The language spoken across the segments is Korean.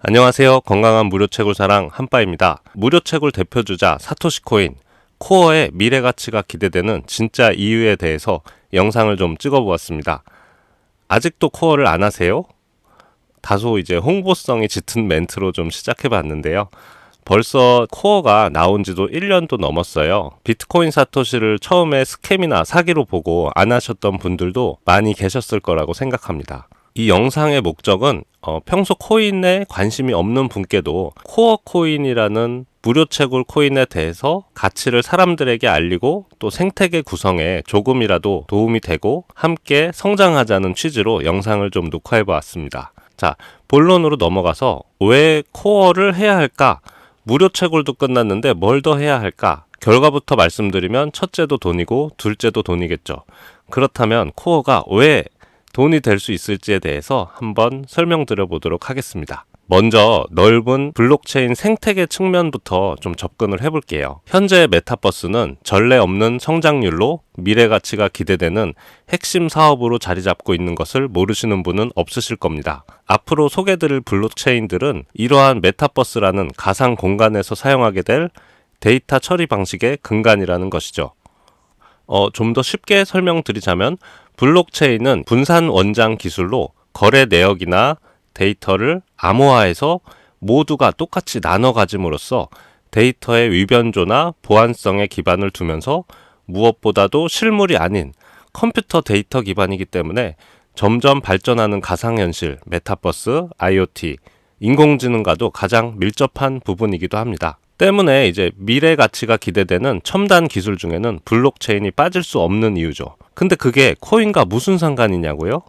안녕하세요. 건강한 무료채굴 사랑 한빠입니다. 무료채굴 대표주자 사토시 코인, 코어의 미래 가치가 기대되는 진짜 이유에 대해서 영상을 좀 찍어보았습니다. 아직도 코어를 안 하세요? 다소 이제 홍보성이 짙은 멘트로 좀 시작해봤는데요. 벌써 코어가 나온 지도 1년도 넘었어요. 비트코인 사토시를 처음에 스캠이나 사기로 보고 안 하셨던 분들도 많이 계셨을 거라고 생각합니다. 이 영상의 목적은 평소 코인에 관심이 없는 분께도 코어 코인이라는 무료 채굴 코인에 대해서 가치를 사람들에게 알리고 또 생태계 구성에 조금이라도 도움이 되고 함께 성장하자는 취지로 영상을 좀 녹화해 보았습니다. 자, 본론으로 넘어가서 왜 코어를 해야 할까? 무료 채굴도 끝났는데 뭘 더 해야 할까? 결과부터 말씀드리면 첫째도 돈이고 둘째도 돈이겠죠. 그렇다면 코어가 왜 돈이 될 수 있을지에 대해서 한번 설명드려 보도록 하겠습니다. 먼저 넓은 블록체인 생태계 측면부터 좀 접근을 해볼게요. 현재 메타버스는 전례 없는 성장률로 미래 가치가 기대되는 핵심 사업으로 자리 잡고 있는 것을 모르시는 분은 없으실 겁니다. 앞으로 소개드릴 블록체인들은 이러한 메타버스라는 가상 공간에서 사용하게 될 데이터 처리 방식의 근간이라는 것이죠. 좀 더 쉽게 설명드리자면 블록체인은 분산 원장 기술로 거래 내역이나 데이터를 암호화해서 모두가 똑같이 나눠 가짐으로써 데이터의 위변조나 보안성에 기반을 두면서 무엇보다도 실물이 아닌 컴퓨터 데이터 기반이기 때문에 점점 발전하는 가상현실, 메타버스, IoT, 인공지능과도 가장 밀접한 부분이기도 합니다. 때문에 이제 미래 가치가 기대되는 첨단 기술 중에는 블록체인이 빠질 수 없는 이유죠. 근데 그게 코인과 무슨 상관이냐고요?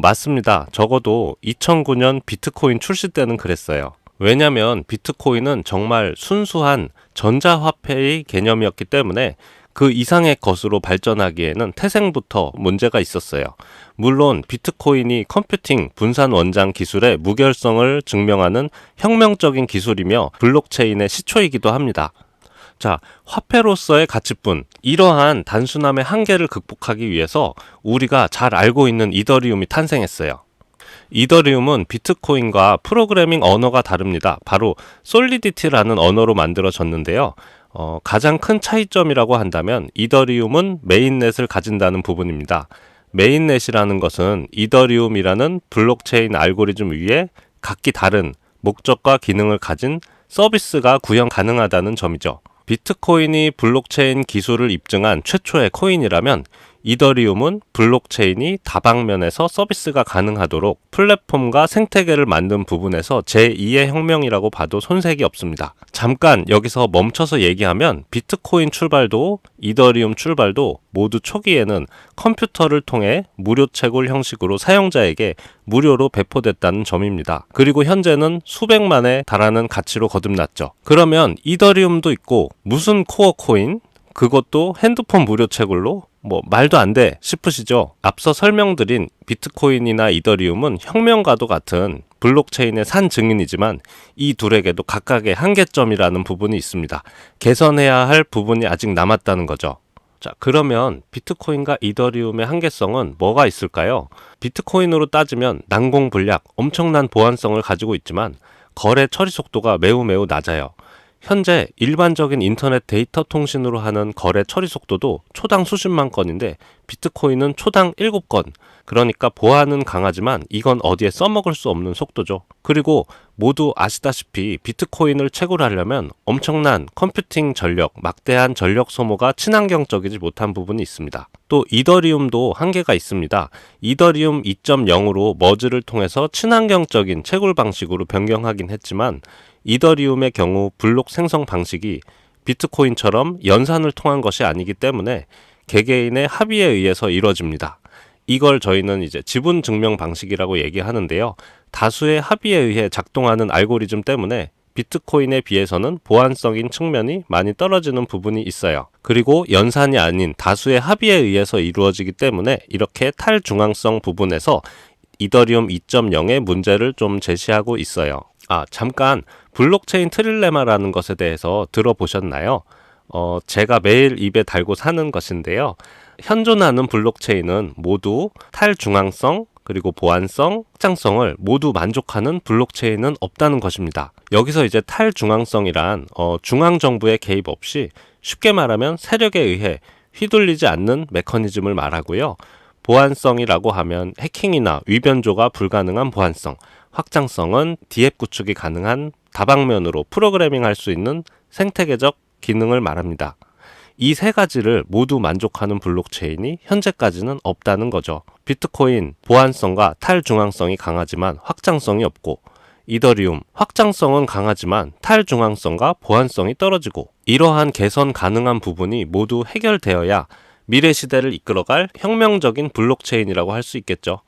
맞습니다. 적어도 2009년 비트코인 출시 때는 그랬어요. 왜냐면 비트코인은 정말 순수한 전자화폐의 개념이었기 때문에 그 이상의 것으로 발전하기에는 태생부터 문제가 있었어요. 물론 비트코인이 컴퓨팅 분산 원장 기술의 무결성을 증명하는 혁명적인 기술이며 블록체인의 시초이기도 합니다. 자, 화폐로서의 가치뿐 이러한 단순함의 한계를 극복하기 위해서 우리가 잘 알고 있는 이더리움이 탄생했어요. 이더리움은 비트코인과 프로그래밍 언어가 다릅니다. 바로 솔리디티라는 언어로 만들어졌는데요. 가장 큰 차이점이라고 한다면 이더리움은 메인넷을 가진다는 부분입니다. 메인넷이라는 것은 이더리움이라는 블록체인 알고리즘 위에 각기 다른 목적과 기능을 가진 서비스가 구현 가능하다는 점이죠. 비트코인이 블록체인 기술을 입증한 최초의 코인이라면 이더리움은 블록체인이 다방면에서 서비스가 가능하도록 플랫폼과 생태계를 만든 부분에서 제2의 혁명이라고 봐도 손색이 없습니다. 잠깐 여기서 멈춰서 얘기하면 비트코인 출발도 이더리움 출발도 모두 초기에는 컴퓨터를 통해 무료 채굴 형식으로 사용자에게 무료로 배포됐다는 점입니다. 그리고 현재는 수백만에 달하는 가치로 거듭났죠. 그러면 이더리움도 있고 무슨 코어 코인? 그것도 핸드폰 무료 채굴로? 말도 안 돼 싶으시죠? 앞서 설명드린 비트코인이나 이더리움은 혁명과도 같은 블록체인의 산 증인이지만 이 둘에게도 각각의 한계점이라는 부분이 있습니다. 개선해야 할 부분이 아직 남았다는 거죠. 자, 그러면 비트코인과 이더리움의 한계성은 뭐가 있을까요? 비트코인으로 따지면 난공불락, 엄청난 보안성을 가지고 있지만 거래 처리 속도가 매우 낮아요. 현재 일반적인 인터넷 데이터 통신으로 하는 거래 처리 속도도 초당 수십만 건인데 비트코인은 초당 7건. 그러니까 보안은 강하지만 이건 어디에 써먹을 수 없는 속도죠. 그리고 모두 아시다시피 비트코인을 채굴하려면 엄청난 컴퓨팅 전력, 막대한 전력 소모가 친환경적이지 못한 부분이 있습니다. 또 이더리움도 한계가 있습니다. 이더리움 2.0으로 머즈를 통해서 친환경적인 채굴 방식으로 변경하긴 했지만 이더리움의 경우 블록 생성 방식이 비트코인처럼 연산을 통한 것이 아니기 때문에 개개인의 합의에 의해서 이루어집니다. 이걸 저희는 이제 지분 증명 방식이라고 얘기하는데요. 다수의 합의에 의해 작동하는 알고리즘 때문에 비트코인에 비해서는 보안성인 측면이 많이 떨어지는 부분이 있어요. 그리고 연산이 아닌 다수의 합의에 의해서 이루어지기 때문에 이렇게 탈중앙성 부분에서 이더리움 2.0의 문제를 좀 제시하고 있어요. 잠깐 블록체인 트릴레마라는 것에 대해서 들어보셨나요? 제가 매일 입에 달고 사는 것인데요. 현존하는 블록체인은 모두 탈중앙성, 그리고 보안성, 확장성을 모두 만족하는 블록체인은 없다는 것입니다. 여기서 이제 탈중앙성이란 중앙정부의 개입 없이 쉽게 말하면 세력에 의해 휘둘리지 않는 메커니즘을 말하고요. 보안성이라고 하면 해킹이나 위변조가 불가능한 보안성, 확장성은 디앱 구축이 가능한 다방면으로 프로그래밍할 수 있는 생태계적 기능을 말합니다. 이 세 가지를 모두 만족하는 블록체인이 현재까지는 없다는 거죠. 비트코인, 보안성과 탈중앙성이 강하지만 확장성이 없고, 이더리움, 확장성은 강하지만 탈중앙성과 보안성이 떨어지고, 이러한 개선 가능한 부분이 모두 해결되어야 미래 시대를 이끌어갈 혁명적인 블록체인이라고 할 수 있겠죠.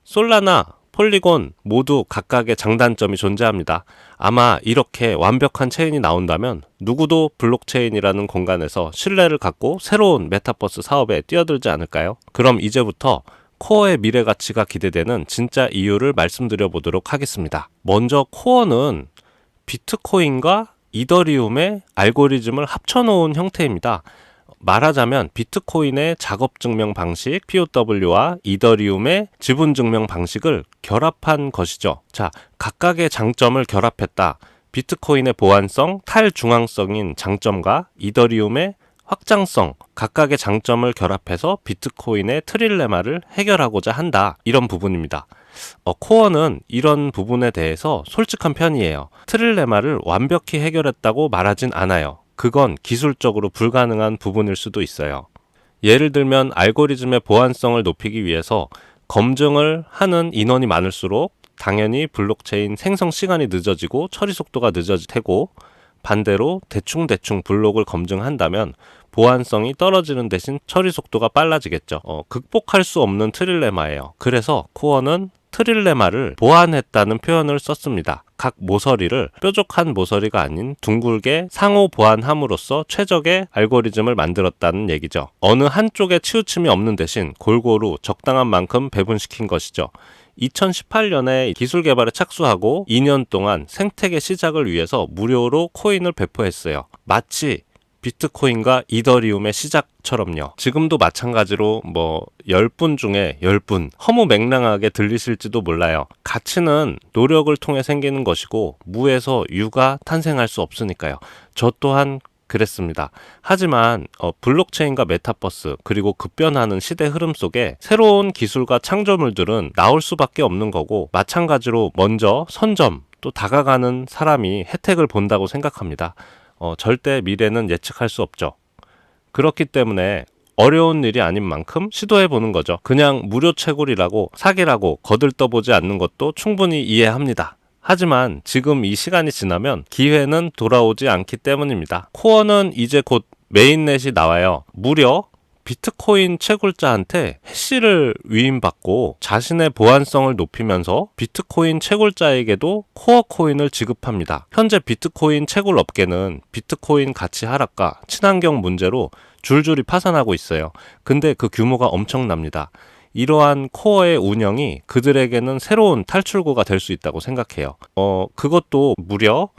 솔라나, 폴리곤 모두 각각의 장단점이 존재합니다. 아마 이렇게 완벽한 체인이 나온다면 누구도 블록체인이라는 공간에서 신뢰를 갖고 새로운 메타버스 사업에 뛰어들지 않을까요? 그럼 이제부터 코어의 미래 가치가 기대되는 진짜 이유를 말씀드려 보도록 하겠습니다. 먼저 코어는 비트코인과 이더리움의 알고리즘을 합쳐놓은 형태입니다. 말하자면 비트코인의 작업증명 방식 POW와 이더리움의 지분증명 방식을 결합한 것이죠. 자, 각각의 장점을 결합했다. 비트코인의 보안성, 탈중앙성인 장점과 이더리움의 확장성, 각각의 장점을 결합해서 비트코인의 트릴레마를 해결하고자 한다. 이런 부분입니다. 코어는 이런 부분에 대해서 솔직한 편이에요. 트릴레마를 완벽히 해결했다고 말하진 않아요. 그건 기술적으로 불가능한 부분일 수도 있어요. 예를 들면 알고리즘의 보안성을 높이기 위해서 검증을 하는 인원이 많을수록 당연히 블록체인 생성 시간이 늦어지고 처리 속도가 늦어질 테고, 반대로 대충 블록을 검증한다면 보안성이 떨어지는 대신 처리 속도가 빨라지겠죠. 극복할 수 없는 트릴레마예요. 그래서 코어는 트릴레마를 보완했다는 표현을 썼습니다. 각 모서리를 뾰족한 모서리가 아닌 둥글게 상호 보완함으로써 최적의 알고리즘을 만들었다는 얘기죠. 어느 한쪽에 치우침이 없는 대신 골고루 적당한 만큼 배분시킨 것이죠. 2018년에 기술 개발에 착수하고 2년 동안 생태계 시작을 위해서 무료로 코인을 배포했어요. 마치 비트코인과 이더리움의 시작처럼요. 지금도 마찬가지로 10분 중에 10분 허무맹랑하게 들리실지도 몰라요. 가치는 노력을 통해 생기는 것이고 무에서 유가 탄생할 수 없으니까요. 저 또한 그랬습니다. 하지만 블록체인과 메타버스 그리고 급변하는 시대 흐름 속에 새로운 기술과 창조물들은 나올 수밖에 없는 거고, 마찬가지로 먼저 선점 또 다가가는 사람이 혜택을 본다고 생각합니다. 절대 미래는 예측할 수 없죠. 그렇기 때문에 어려운 일이 아닌 만큼 시도해보는 거죠. 그냥 무료 채굴이라고 사기라고 거들떠보지 않는 것도 충분히 이해합니다. 하지만 지금 이 시간이 지나면 기회는 돌아오지 않기 때문입니다. 코어는 이제 곧 메인넷이 나와요. 무려 비트코인 채굴자한테 해시를 위임받고 자신의 보안성을 높이면서 비트코인 채굴자에게도 코어 코인을 지급합니다. 현재 비트코인 채굴 업계는 비트코인 가치 하락과 친환경 문제로 줄줄이 파산하고 있어요. 근데 그 규모가 엄청납니다. 이러한 코어의 운영이 그들에게는 새로운 탈출구가 될 수 있다고 생각해요. 그것도 무려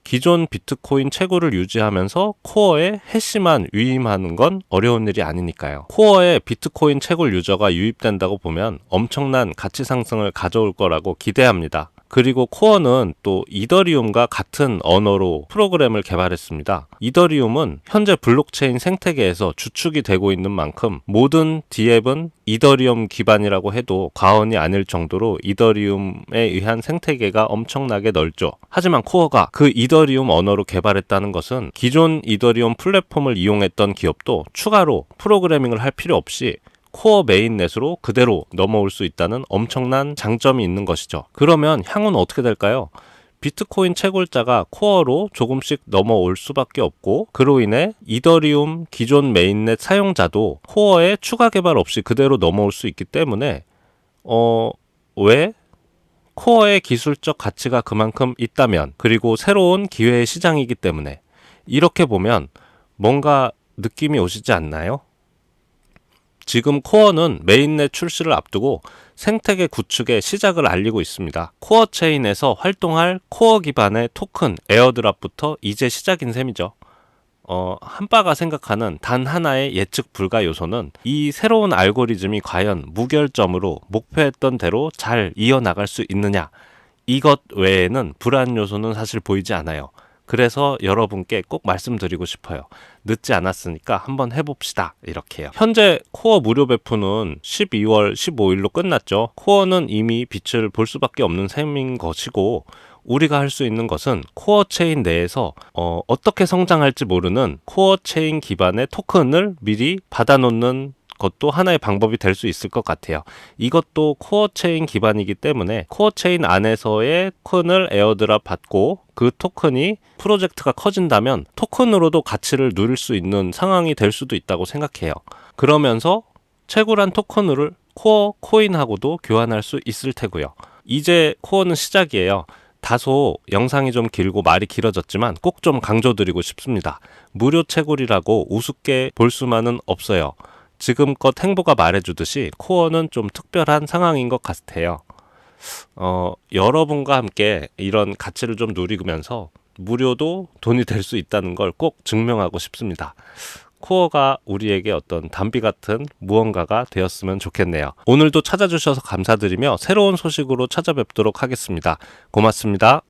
기존 비트코인 채굴을 유지하면서 코어에 해시만 위임하는 건 어려운 일이 아니니까요. 코어에 비트코인 채굴 유저가 유입된다고 보면 엄청난 가치 상승을 가져올 거라고 기대합니다. 그리고 코어는 또 이더리움과 같은 언어로 프로그램을 개발했습니다. 이더리움은 현재 블록체인 생태계에서 주축이 되고 있는 만큼 모든 디앱은 이더리움 기반이라고 해도 과언이 아닐 정도로 이더리움에 의한 생태계가 엄청나게 넓죠. 하지만 코어가 그 이더리움 언어로 개발했다는 것은 기존 이더리움 플랫폼을 이용했던 기업도 추가로 프로그래밍을 할 필요 없이 코어 메인넷으로 그대로 넘어올 수 있다는 엄청난 장점이 있는 것이죠. 그러면 향후는 어떻게 될까요? 비트코인 채굴자가 코어로 조금씩 넘어올 수밖에 없고, 그로 인해 이더리움 기존 메인넷 사용자도 코어에 추가 개발 없이 그대로 넘어올 수 있기 때문에 왜? 코어의 기술적 가치가 그만큼 있다면, 그리고 새로운 기회의 시장이기 때문에, 이렇게 보면 뭔가 느낌이 오시지 않나요? 지금 코어는 메인넷 출시를 앞두고 생태계 구축의 시작을 알리고 있습니다. 코어 체인에서 활동할 코어 기반의 토큰 에어드랍부터 이제 시작인 셈이죠. 한바가 생각하는 단 하나의 예측 불가 요소는 이 새로운 알고리즘이 과연 무결점으로 목표했던 대로 잘 이어나갈 수 있느냐, 이것 외에는 불안 요소는 사실 보이지 않아요. 그래서 여러분께 꼭 말씀드리고 싶어요. 늦지 않았으니까 한번 해봅시다. 이렇게요. 현재 코어 무료 배포는 12월 15일로 끝났죠. 코어는 이미 빛을 볼 수밖에 없는 셈인 것이고, 우리가 할 수 있는 것은 코어 체인 내에서 어떻게 성장할지 모르는 코어 체인 기반의 토큰을 미리 받아놓는 것도 하나의 방법이 될 수 있을 것 같아요. 이것도 코어 체인 기반이기 때문에 코어 체인 안에서의 토큰을 에어드랍 받고 그 토큰이 프로젝트가 커진다면 토큰으로도 가치를 누릴 수 있는 상황이 될 수도 있다고 생각해요. 그러면서 채굴한 토큰을 코어 코인하고도 교환할 수 있을 테고요. 이제 코어는 시작이에요. 다소 영상이 좀 길고 말이 길어졌지만 꼭 좀 강조드리고 싶습니다. 무료 채굴이라고 우습게 볼 수만은 없어요. 지금껏 행보가 말해주듯이 코어는 좀 특별한 상황인 것 같아요. 여러분과 함께 이런 가치를 좀 누리면서 무료도 돈이 될 수 있다는 걸 꼭 증명하고 싶습니다. 코어가 우리에게 어떤 단비 같은 무언가가 되었으면 좋겠네요. 오늘도 찾아주셔서 감사드리며 새로운 소식으로 찾아뵙도록 하겠습니다. 고맙습니다.